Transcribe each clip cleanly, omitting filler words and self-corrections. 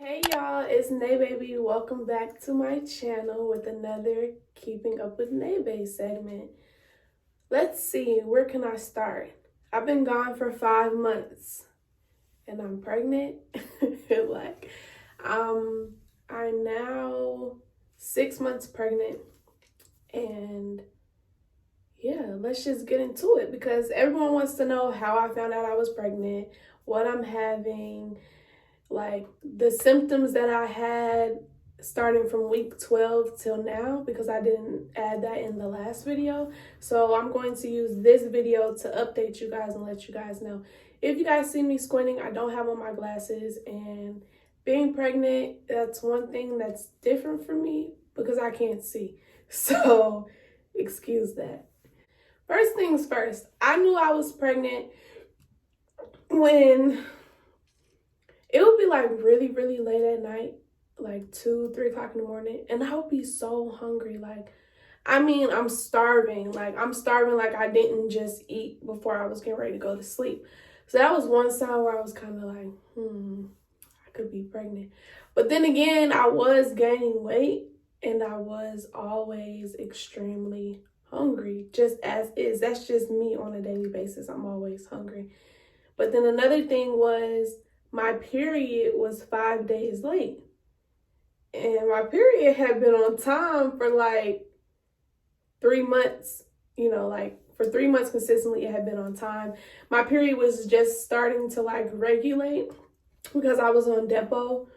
Hey y'all, it's Nay Baby. Welcome back to my channel with another Keeping Up with Nay Baby segment. Let's see, where can I start? I've been gone for 5 months and I'm pregnant. like, I'm now 6 months pregnant, and yeah, let's just get into it because everyone wants to know how I found out I was pregnant, what I'm having, like the symptoms that I had starting from week 12 till now, because I didn't add that in the last video. So I'm going to use this video to update you guys and let you guys know. If you guys see me squinting, I don't have on my glasses, and being pregnant, that's one thing that's different for me because I can't see. So excuse that. First things first, I knew I was pregnant when it would be like really, really late at night, like 2, 3 o'clock in the morning, and I would be so hungry. I'm starving. I'm starving like I didn't just eat before I was getting ready to go to sleep. So that was one sign where I was kind of like, I could be pregnant. But then again, I was gaining weight and I was always extremely hungry, just as is. That's just me on a daily basis. I'm always hungry. But then another thing was my period was 5 days late. And my period had been on time for like 3 months, like for 3 months consistently, it had been on time. My period was just starting to like regulate because I was on depot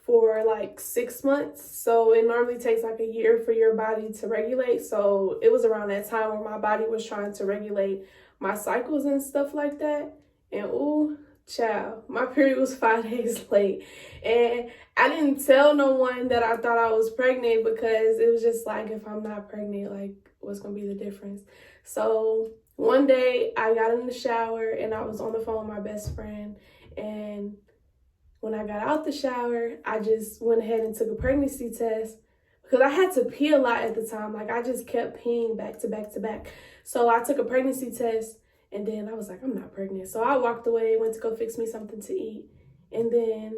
for like 6 months. So it normally takes like a year for your body to regulate. So it was around that time where my body was trying to regulate my cycles and stuff like that. And ooh, child, my period was 5 days late. And I didn't tell no one that I thought I was pregnant because it was just like, if I'm not pregnant, like, what's gonna be the difference? So one day I got in the shower and I was on the phone with my best friend. And when I got out the shower, I just went ahead and took a pregnancy test because I had to pee a lot at the time. Like, I just kept peeing back to back to back. So I took a pregnancy test, and then I was like, I'm not pregnant. So I walked away, went to go fix me something to eat. And then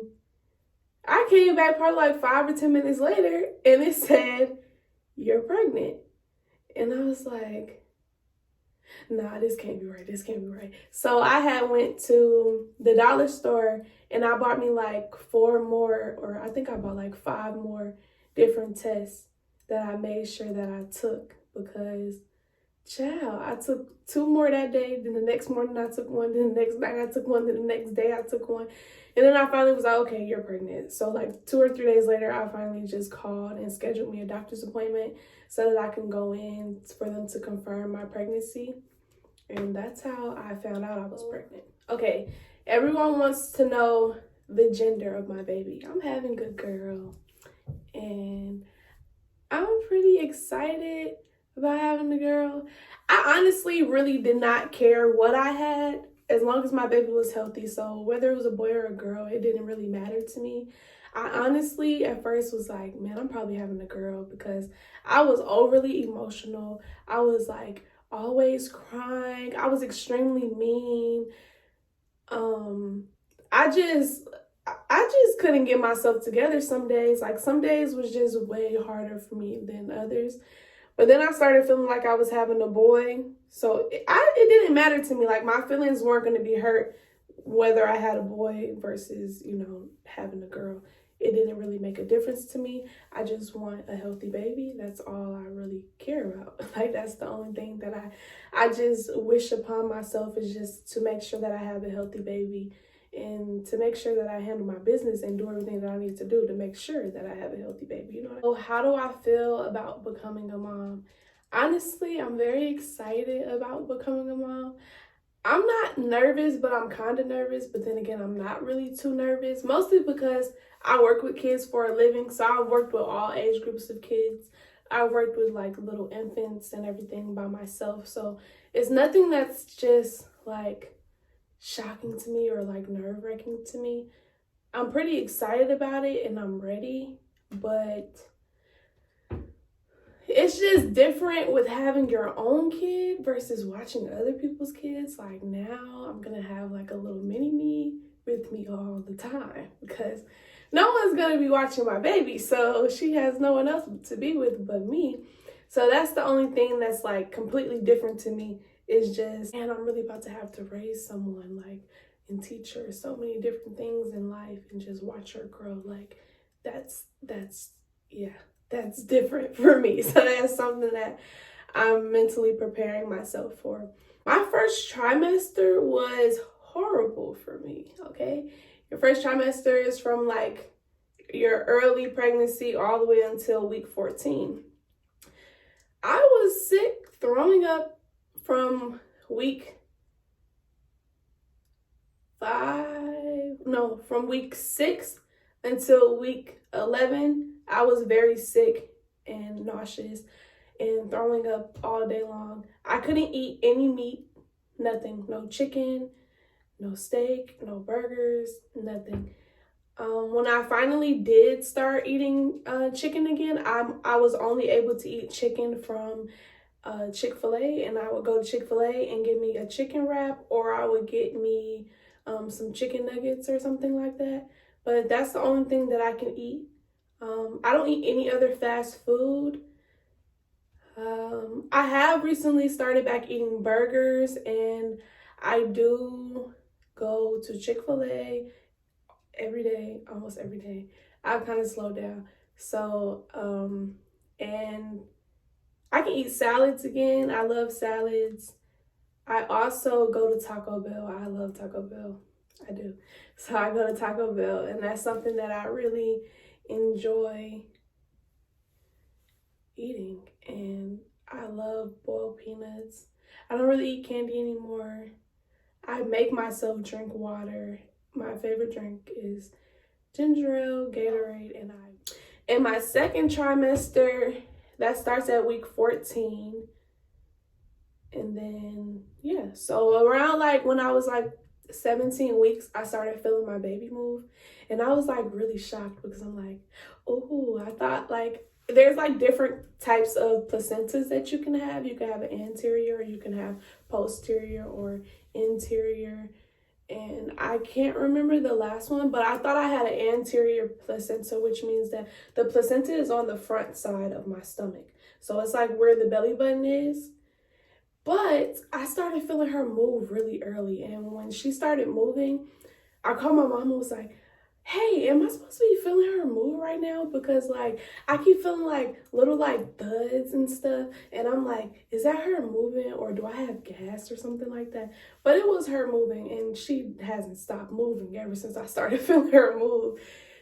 I came back probably like 5 or 10 minutes later, and it said, you're pregnant. And I was like, nah, this can't be right. This can't be right. So I had went to the dollar store and I bought me like 4 more, or I think I bought like 5 more different tests that I made sure that I took because, child, I took 2 more that day. Then the next morning I took one. Then the next night I took one. Then the next day I took one. And then I finally was like, okay, you're pregnant. So like 2 or 3 days later, I finally just called and scheduled me a doctor's appointment so that I can go in for them to confirm my pregnancy. And that's how I found out I was pregnant. Okay, everyone wants to know the gender of my baby. I'm having a girl, and I'm pretty excited about having a girl. I honestly really did not care what I had as long as my baby was healthy. So whether it was a boy or a girl, it didn't really matter to me. I honestly at first was like, man, I'm probably having a girl because I was overly emotional. I was like always crying. I was extremely mean. I just couldn't get myself together some days. Like, some days was just way harder for me than others. But then I started feeling like I was having a boy. So it didn't matter to me. Like, my feelings weren't going to be hurt whether I had a boy versus, having a girl. It didn't really make a difference to me. I just want a healthy baby. That's all I really care about. Like, that's the only thing that I just wish upon myself, is just to make sure that I have a healthy baby and to make sure that I handle my business and do everything that I need to do to make sure that I have a healthy baby. So how do I feel about becoming a mom? Honestly, I'm very excited about becoming a mom. I'm not nervous, but I'm kind of nervous. But then again, I'm not really too nervous, mostly because I work with kids for a living. So I've worked with all age groups of kids. I've worked with like little infants and everything by myself. So it's nothing that's just like shocking to me or like nerve-wracking to me. I'm pretty excited about it and I'm ready, but it's just different with having your own kid versus watching other people's kids. Like, now I'm gonna have like a little mini me with me all the time because no one's gonna be watching my baby, so she has no one else to be with but me. So that's the only thing that's like completely different to me, is just, and I'm really about to have to raise someone, like, and teach her so many different things in life and just watch her grow. Like, that's yeah, that's different for me. So that's something that I'm mentally preparing myself for. My first trimester was horrible for me, okay? Your first trimester is from like your early pregnancy all the way until week 14. I was sick, throwing up from week from week 6 until week 11. I was very sick and nauseous and throwing up all day long. I couldn't eat any meat, nothing, no chicken, no steak, no burgers, nothing. When I finally did start eating chicken again, I was only able to eat chicken from Chick-fil-A, and I would go to Chick-fil-A and get me a chicken wrap, or I would get me some chicken nuggets or something like that. But that's the only thing that I can eat. I don't eat any other fast food. I have recently started back eating burgers, and I do go to Chick-fil-A every day, almost every day. I've kind of slowed down. So, and I can eat salads again. I love salads. I also go to Taco Bell. I love Taco Bell. I do. So I go to Taco Bell, and that's something that I really enjoy eating. And I love boiled peanuts. I don't really eat candy anymore. I make myself drink water. My favorite drink is ginger ale, Gatorade, and in my second trimester, that starts at week 14. And then, yeah, so around like when I was like 17 weeks, I started feeling my baby move. And I was like really shocked because I'm like, oh, I thought like there's like different types of placentas that you can have. You can have an anterior, you can have posterior or interior. And I can't remember the last one, but I thought I had an anterior placenta, which means that the placenta is on the front side of my stomach. So it's like where the belly button is. But I started feeling her move really early. And when she started moving, I called my mom and was like, hey, am I supposed to be feeling her move right now? Because like I keep feeling like little like thuds and stuff. And I'm like, is that her moving, or do I have gas or something like that? But it was her moving, and she hasn't stopped moving ever since I started feeling her move.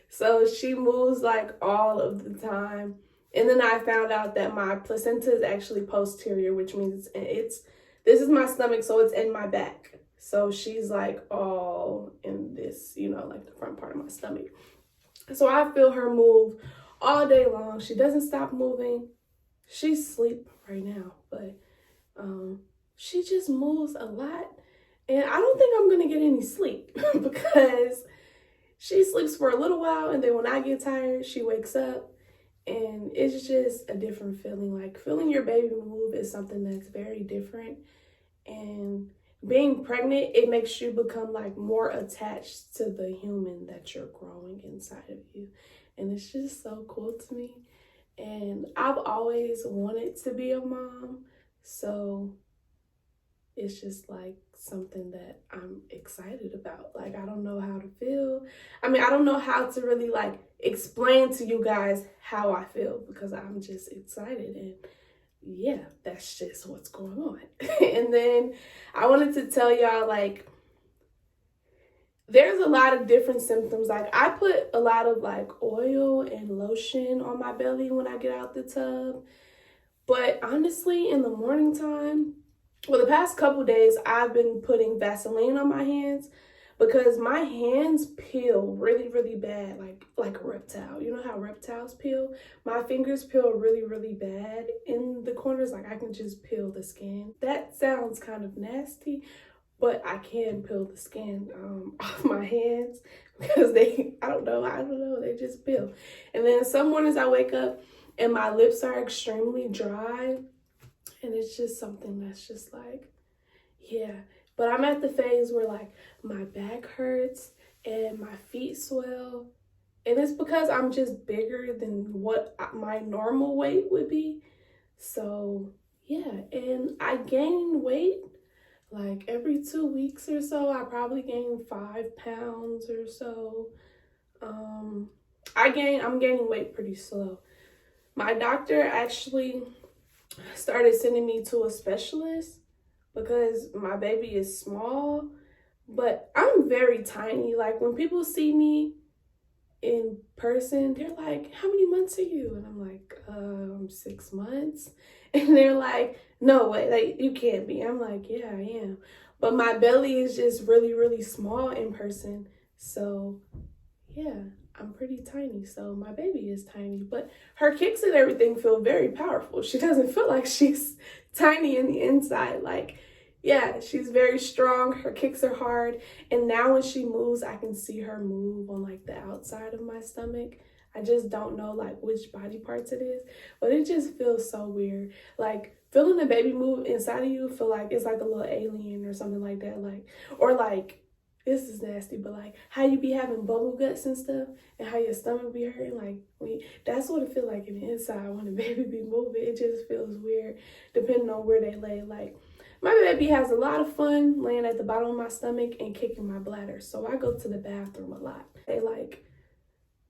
So she moves like all of the time. And then I found out that my placenta is actually posterior, which means this is my stomach, so it's in my back. So she's like all in this, like the front part of my stomach. So I feel her move all day long. She doesn't stop moving. She's asleep right now, but she just moves a lot. And I don't think I'm going to get any sleep because she sleeps for a little while, and then when I get tired, she wakes up. And it's just a different feeling. Like feeling your baby move is something that's very different. And being pregnant, it makes you become like more attached to the human that you're growing inside of you. And it's just so cool to me. And I've always wanted to be a mom. So it's just like something that I'm excited about. Like, I don't know how to feel. I mean, I don't know how to really like explain to you guys how I feel, because I'm just excited. And yeah, that's just what's going on. And then I wanted to tell y'all, like, there's a lot of different symptoms. Like, I put a lot of like oil and lotion on my belly when I get out the tub. But honestly, in the morning time, well, the past couple days, I've been putting Vaseline on my hands because my hands peel really, really bad, like a reptile. You know how reptiles peel? My fingers peel really, really bad in the corners. Like, I can just peel the skin. That sounds kind of nasty, but I can peel the skin off my hands because I don't know, they just peel. And then some mornings I wake up and my lips are extremely dry. And it's just something that's just like, yeah. But I'm at the phase where like my back hurts and my feet swell. And it's because I'm just bigger than what my normal weight would be. So, yeah. And I gain weight like every 2 weeks or so. I probably gain 5 pounds or so. Um, I'm gaining weight pretty slow. My doctor actually started sending me to a specialist because my baby is small, but I'm very tiny. Like when people see me in person, they're like, "How many months are you?" And I'm like, 6 months." And they're like, "No way, like you can't be." I'm like, "Yeah, I am." But my belly is just really, really small in person. So yeah, I'm pretty tiny. So my baby is tiny, but her kicks and everything feel very powerful. She doesn't feel like she's tiny in the inside. Like, yeah, she's very strong. Her kicks are hard. And now when she moves, I can see her move on like the outside of my stomach. I just don't know like which body parts it is, but it just feels so weird. Like feeling the baby move inside of you feel like it's like a little alien or something like that. Like, or like, this is nasty, but like how you be having bubble guts and stuff and how your stomach be hurting, like that's what it feel like in the inside when the baby be moving. It just feels weird depending on where they lay. Like my baby has a lot of fun laying at the bottom of my stomach and kicking my bladder. So I go to the bathroom a lot. They like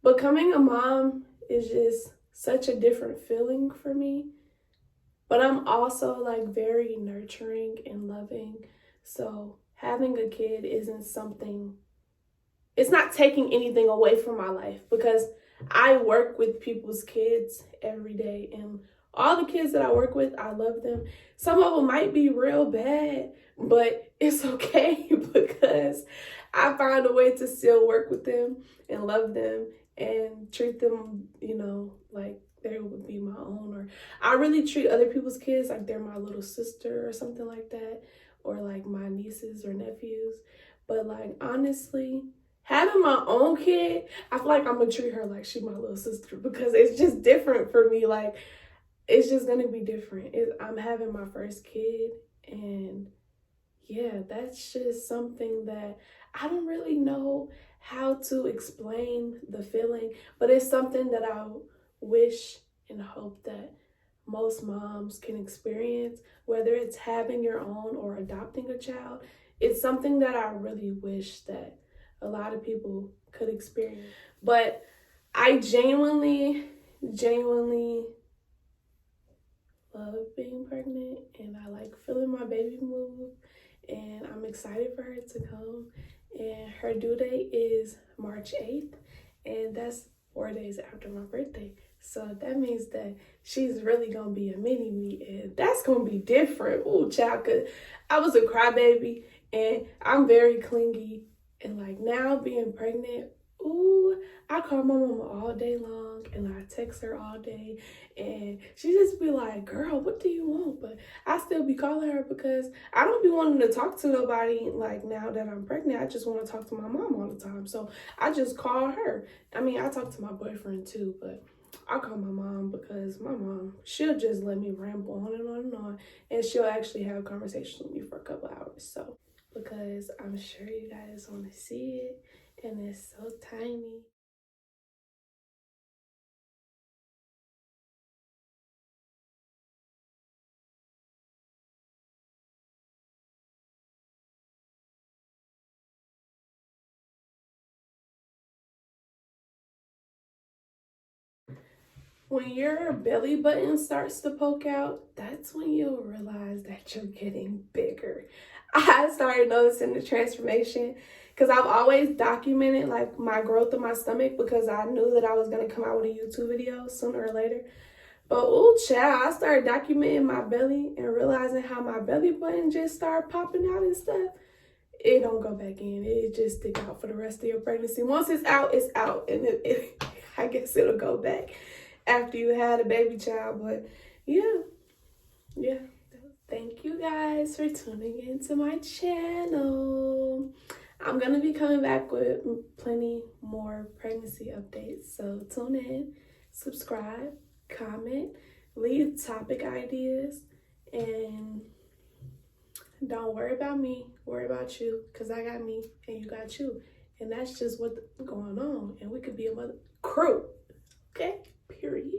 becoming a mom is just such a different feeling for me. But I'm also like very nurturing and loving. So having a kid isn't something, it's not taking anything away from my life because I work with people's kids every day, and all the kids that I work with, I love them. Some of them might be real bad, but it's okay because I find a way to still work with them and love them and treat them, like they would be my own. Or I really treat other people's kids like they're my little sister or something like that, or like my nieces or nephews. But like honestly, having my own kid, I feel like I'm gonna treat her like she's my little sister because it's just different for me. Like it's just gonna be different. I'm having my first kid, and yeah, that's just something that I don't really know how to explain the feeling, but it's something that I wish and hope that most moms can experience, whether it's having your own or adopting a child. It's something that I really wish that a lot of people could experience. But I genuinely love being pregnant, and I like feeling my baby move, and I'm excited for her to come. And her due date is March 8th, and that's 4 days after my birthday. So that means that she's really gonna be a mini me, and that's gonna be different. Ooh, child, cause I was a crybaby, and I'm very clingy, and like now being pregnant, ooh, I call my mama all day long, and I text her all day, and she just be like, "Girl, what do you want?" But I still be calling her because I don't be wanting to talk to nobody. Like now that I'm pregnant, I just want to talk to my mom all the time. So I just call her. I mean, I talk to my boyfriend too, but I call my mom because my mom, she'll just let me ramble on and on and on, and she'll actually have conversations with me for a couple hours. So because I'm sure you guys want to see it, and it's so tiny. When your belly button starts to poke out, that's when you'll realize that you're getting bigger. I started noticing the transformation because I've always documented like my growth of my stomach because I knew that I was gonna come out with a YouTube video sooner or later. But oh child, I started documenting my belly and realizing how my belly button just started popping out and stuff. It don't go back in. It just stick out for the rest of your pregnancy. Once it's out, it's out. And I guess it'll go back after you had a baby child. But yeah. Thank you guys for tuning into my channel. I'm going to be coming back with plenty more pregnancy updates. So tune in, subscribe, comment, leave topic ideas, and don't worry about me, worry about you, because I got me and you got you. And that's just what's going on. And we could be a mother crew. Okay? Period.